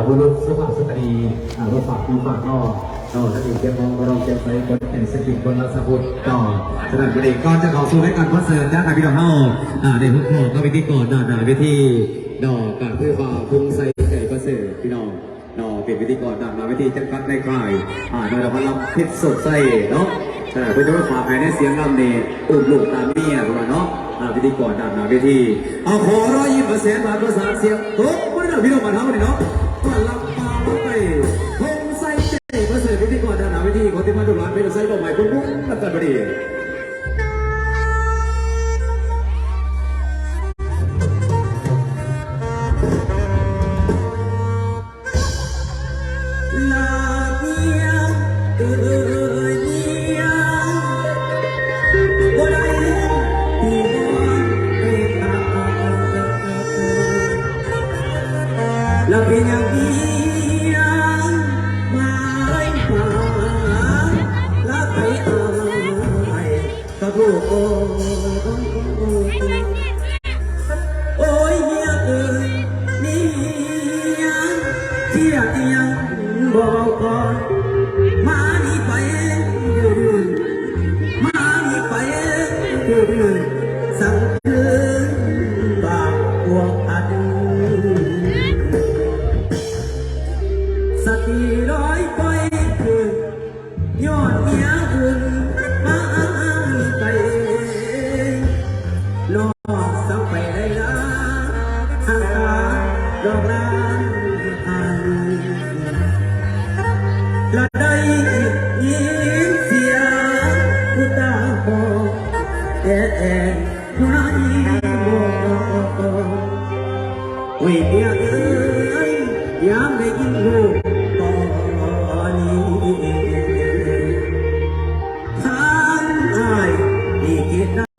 บุรุษสุภาพสตรีรถฝากฝากก็ท่านอีกเจ้าของเราจะไปกดแห่งสกิลคนรัศพุทธต่อสถานประเด็นก็จะขอสู้ให้การคอนเสิร์ตนะพี่น้องเฮาในทุกข้อก็ไปที่ก่อนเวทีดอกกับเพื่อว่าพุ่งใส่ไก่คอนเสิร์ตพี่น้องเป็นวิธีก่อนเวทีจังหวัดในค่ายโดยเราพันลำพิษสดใส่เนาะเพื่อจะว่าฝากภายในเสียงลำเนอุ่นลูกตามเมียประมาณเนาะวิธีก่อนเวทีขอ120%มาประสานเสียงทุกคนพี่น้องมาเท่านี้เนาะก็ลำมาไปพงใส่เจ๊มาเสิร์ฟวิธีก่อนเวทีคนที่มาดูร้านเป็นใส่ดอกไม้พุ่งๆกันพอดีแล้วเป็นอย่างนี้มาแล้วไปก็ถูกโอ้ยเมียเอ่ยนี่เที่ยยังบอกก่อนมานี่ไปมานี่ไปสั่งคืนบาปพวกอันสติร้อยไปคือยอดเมียอุ่นมาไปนอกสังไปได้ละทางตาดอกลานอันละได้ยินเสียงผู้ตาบอกผู้นั้นบอกเวียเอ้ยยามได้ยินลูกตอนนี้ท่านอายดีกินน้ำ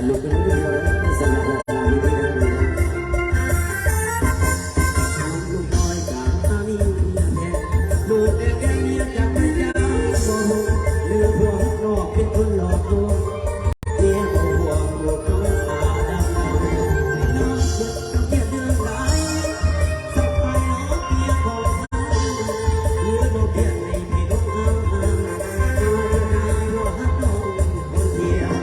ลูกเป็นเรื่องสำหรับเราไม่ได้ลูกน้อยจากอามีแม่ลูกแก่เมียจากพระเจ้าเลือพวงนอกเป็นคนหลอกลวงเมียห่วงลูกน้อยตาดำน้ำบุกเกียดเดือดร้ายสักไปน้องเมียของข้าเลือโลเพียรในไม่ลงน้ำดูนายว่าฮักน้องคนเดียว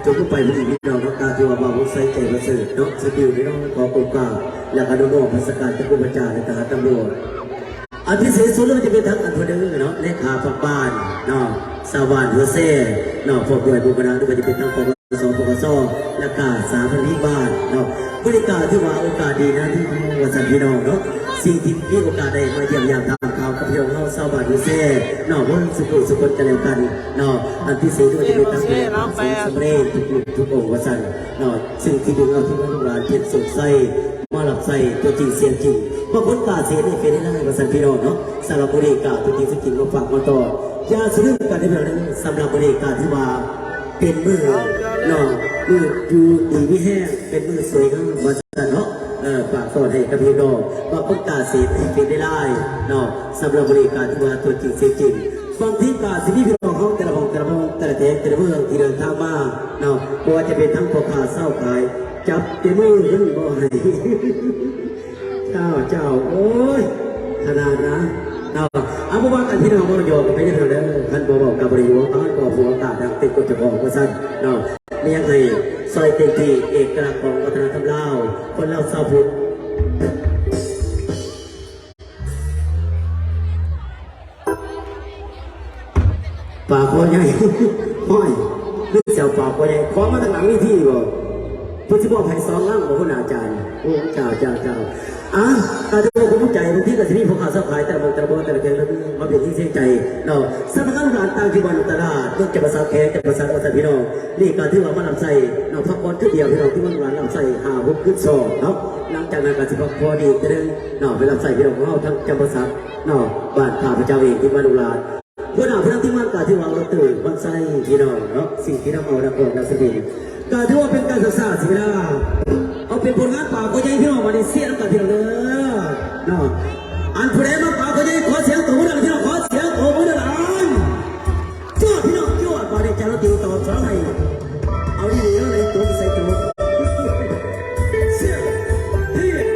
จบไปวันนี้พี่น้องนักการที่ว่ามาวุฒิใส่ใจมาสื่อเนาะสกิลพี่น้องขอโอกาสอยากอนุโลมพัสการตะกุบจารในทหารตำรวจอันพิเศษสุดเลยจะเป็นทั้งอันพเดิมเนาะเลขาฝั่งบ้านเนาะ สาวานหัวเซ่นอกพวกด้วยบุคลากรที่เป็นทั้งปกสปกสและกาสาพันธิบาลเนาะบริการที่ว่าโอกาสดีนะที่วสันพี่น้องเนาะสิ่งที่มีโอกาสได้มาเยี่ยมยามตามข่าวกับพี่น้องเราสาวานหัวเซ่นอกวันสุขสุขกันแล้วกันเนาะอันที่สี่ด้วยจะเป็นทั้งเป็นสำเร็จทุกองค์วสันเนาะสิ่งที่ดึงเอาที่ว่าลูกหลานเทียนสดใสมาหลับใส่ตัวจริงเสียงจริงเพราะผลกาเสียนี่เป็นได้วสันพี่น้องเนาะสำหรับบริการตัวจริงเสียงจริงมาฝากมาต่อยาสลืมกันได้แบบนั้นสำหรับบริการที่ว่าเป็นมือเนาะมืออยู่ดีไม่แห้งเป็นมือสวยงามวสันเนาะฝากสอนให้กับพี่น้องว่าผลกาเสียเป็นได้เนาะสำหรับบริการที่ว่าตัวจริงเสียงจริงบางทีกาสิ่งที่พี่น้องเขาแต่ละห้องแต่ละห้องแต่ละแห่งแต่ละเมืองที่เดินทางมาเนาะเพราะว่าจะเป็นทั้งพ่อค้าเศร้าขายจับเต็มมือขึ้นบ่ให้เจ้าโอ้ยขนาดนะเนาะเอาพวกว่ากันที่เราโยกไปได้เท่านั้นท่านบอกกับบริวารท่านบอกผัวตาดังติดกุศลของพระสันเนาะนี่ยังไงซอยเต็มที่เอกลักษณ์ของวัฒนธรรมลาวคนลาวชาวพุทธป่าคอใหญ่ห้อยนึกเสียวป่าคอใหญ่ขอมาตั้งหลังนี่ที่บ่พุทธิบอกไผ่ซองล่างบอกคุณอาจารย์โอ้เจ้าการที่ว่าผมใจบางทีก็จะมีพวกข้าสักขายแต่ละแต่ละแต่ละแกงแล้วมาเป็นที่เสียใจเนาะสำนักงานการต่างที่วันตลาดต้องจะภาษาแขกจะภาษาพี่น้องนี่การที่ว่ามาลำไส้เนาะพักบอลขึ้นเดียวพี่น้องที่วันวันลำไส้6 ขึ้น2เนาะหลังจากนั้นก็จะพอดีจะเดินเนาะไปลำไส้พี่น้องของเราทั้งจำภาษาเนาะบ้านข้าพเจ้าเองที่บ้านลุลาเพื่อนเอาเพื่อนที่มันการที่ว่าเราตื่นวันไส้พี่น้องเนาะสิ่งที่เราเอาดักออกดักสติการที่ว่าเป็นการศึกษาสิเวลาเอาเป็นผลงานป่าก็ยังพี่น้องมาในเสียงกันพี่น้องเนาะอันผู้ใดมาป่าก็ยังขอเสียงตัวมือพี่น้องขอเสียงตัวมือหลานจวดพี่น้องจวดป่าในใจเราติวต่อสองให้เอาดีๆแล้วในตัวใส่ตัวเสียงเฮีย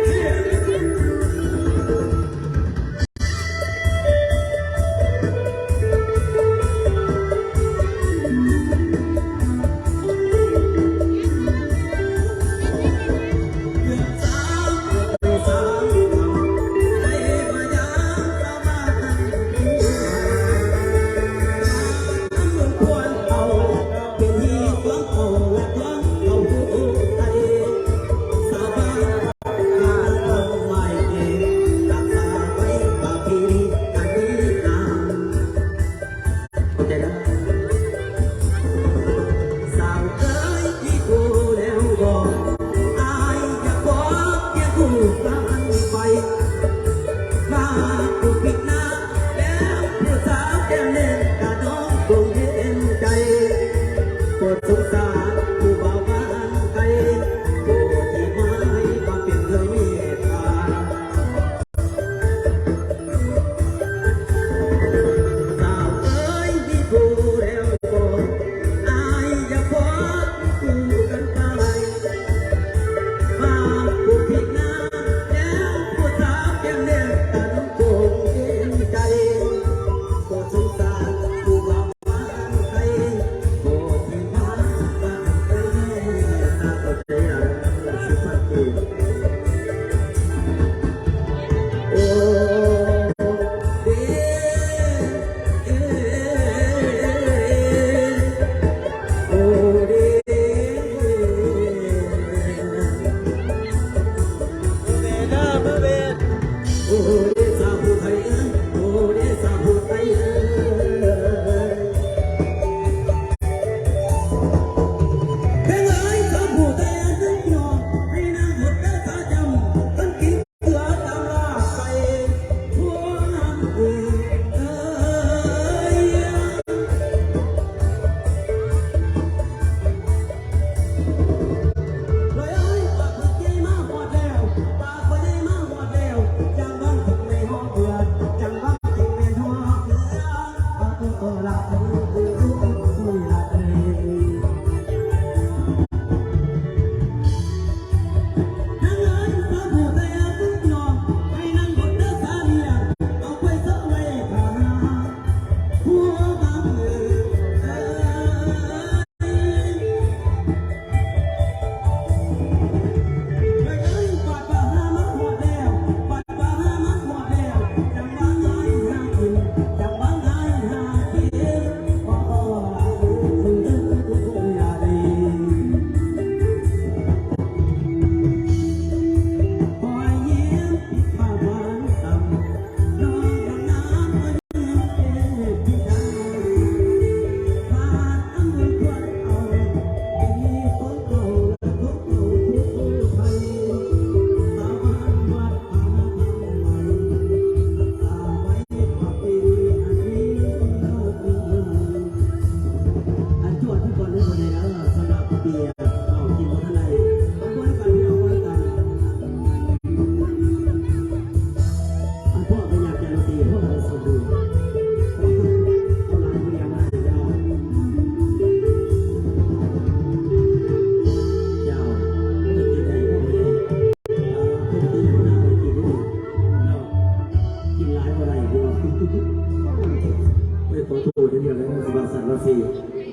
พูดเดียวแล้วสวัสดิ์สี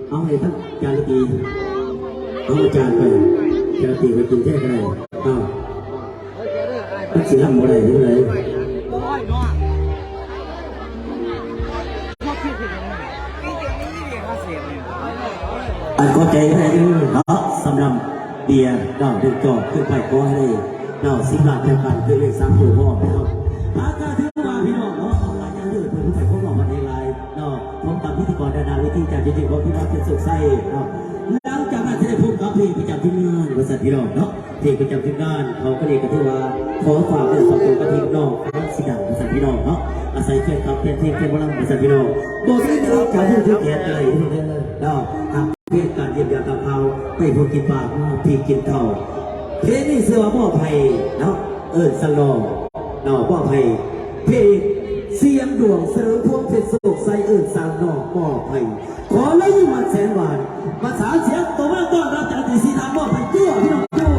เอาให้ท่านจารตีเอาอาจารย์ไปจารตีไปกินแค่ไหนเอาท่านสิลำบ่ได้ยังไงอันเข้าใจได้ด้วยเนาะสำหรับเบียร์ดอกเดือดจอบขึ้นไปก็ให้ดอกสิบล้านเท่ากันคือเลข3 ตัวพ่อนะครับอาการที่ว่าพี่น้องเนาะออนไลน์ยังยืดเพื่อนผู้ใส่พวกเรามาในไลน์เนาะพร้อมกับพิธีกรดาราวิธีจากจริงๆของพี่น้องเป็นสุขใสเนาะหลังจากนั้นจะได้พบกับเพลงประจำที่งานบริษัทพี่น้องเนาะเพลงประจำที่งานเขาก็เรียกกันที่ว่าขอฝากเป็นสองตัวกระถิ่นน้องน้องสิดังบริษัทพี่น้องเนาะอาศัยเพื่อนครับเพื่อนเพลงวลังบริษัทพี่น้องโดยที่เราจะพูดถึงแขกอะไรที่นี่เนาะเพื่อการเยียวยากับเขาไปพวกกินปากพี่กินเข่าเพลงนี้เสือบ่อไผ่เนาะสโลนอบ่อไผ่เพลงเสียงดวงเสริมพวงเพชรโศกใส่สาวนอกบ่อไผ่ขอเลยยิ่งวันแสนหวานภาษาเสียงตัวแม่ต้อนรับจากตีสีทางบ่อไผ่จั่วพี่น้องจั่ว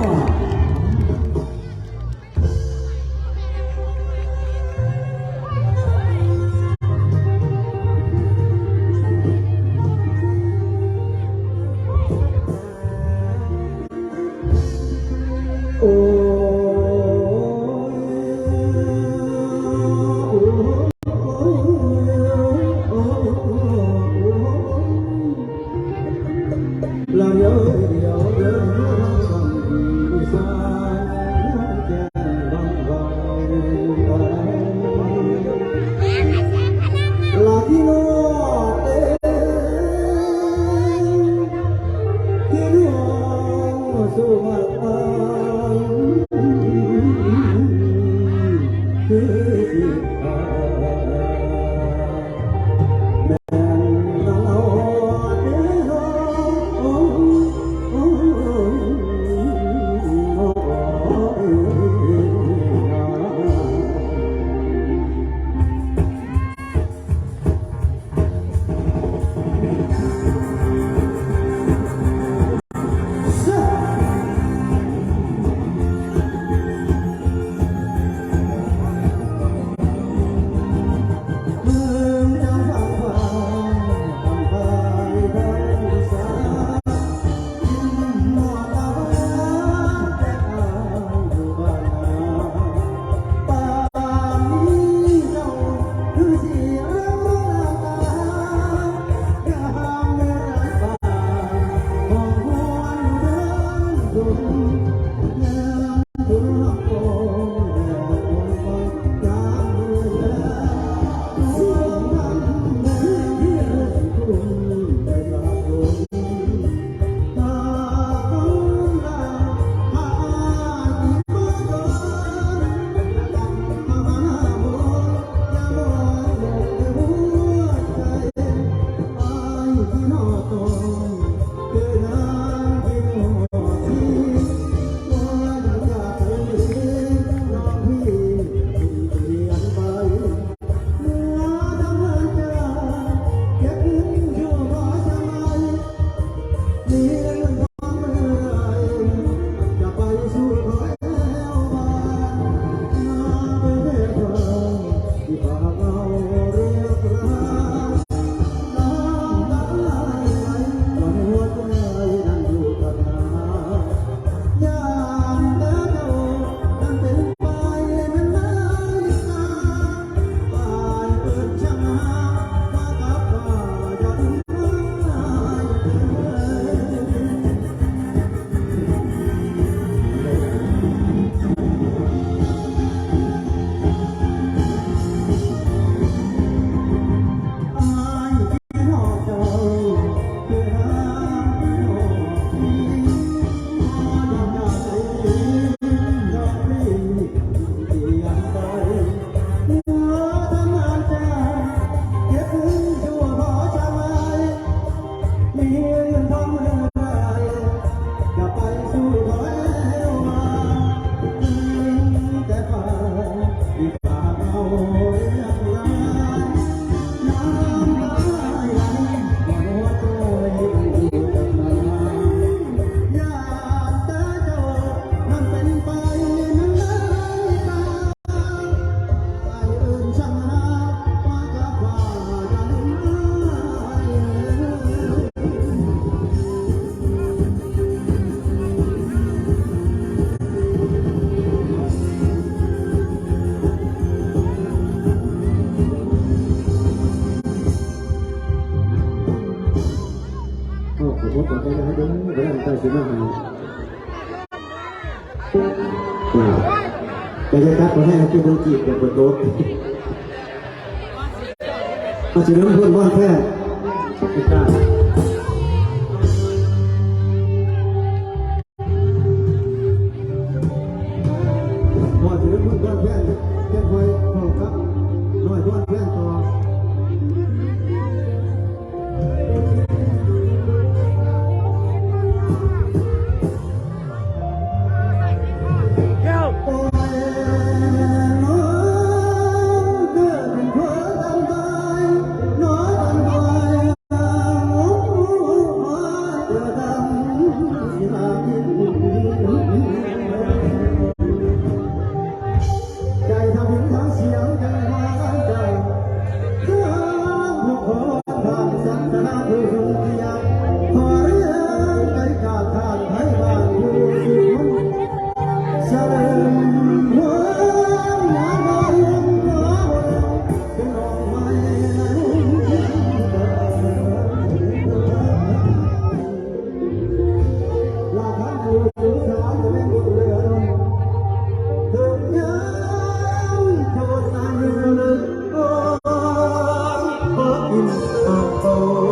โอ้เราเยอะเดียวเดินรู้ทั้งคำ ผมขอใจนะเดี๋ยวเวลาใกล้สิมาหาแต่จะตัดมาให้ที่มันจีบกับคนโต๊ะมาถึงน้ำพ่นบ้านแค่ไม่กล้าพอถึงน้ำพ่นบ้านแค่แค่คอยพอครับน้อยบ้านแค่ต่อOh